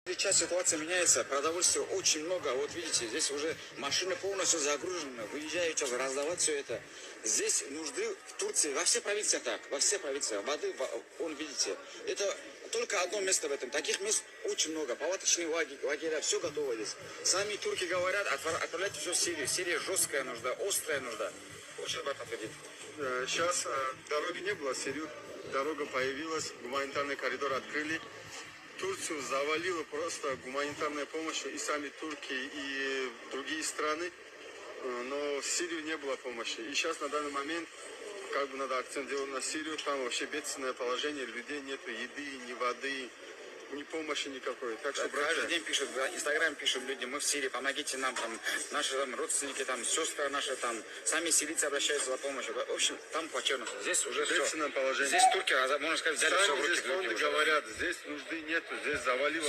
Сейчас ситуация меняется, продовольствия очень много. Вот видите, здесь уже машины полностью загружены. Выезжают сейчас раздавать все это. Здесь нужды в Турции, во все провинции так, во все провинции. Воды, вон видите, это только одно место в этом. Таких мест очень много. Палаточные лагеря, все готово здесь. Сами турки говорят, отправляйте все в Сирию. Сирия жесткая нужда, острая нужда. Очень рад ответить. Сейчас дороги не было в Сирию. Дорога появилась, гуманитарный коридор открыли. Турцию завалило просто гуманитарной помощью и сами турки, и другие страны. Но в Сирию не было помощи. И сейчас на данный момент как бы надо акцент делать на Сирию. Там вообще бедственное положение, людей нету еды, ни воды, ни помощи никакой. Так что, братья, каждый день пишут, в Инстаграме пишут люди, мы в Сирии, помогите нам, там, наши там, родственники, там, сестры наши, там, сами сирийцы обращаются за помощью. В общем, там плачевно. Здесь уже бедственное все. положение. Здесь турки, можно сказать, взяли все в Сами руки. здесь фонды говорят, здесь нужды нету, здесь завалило.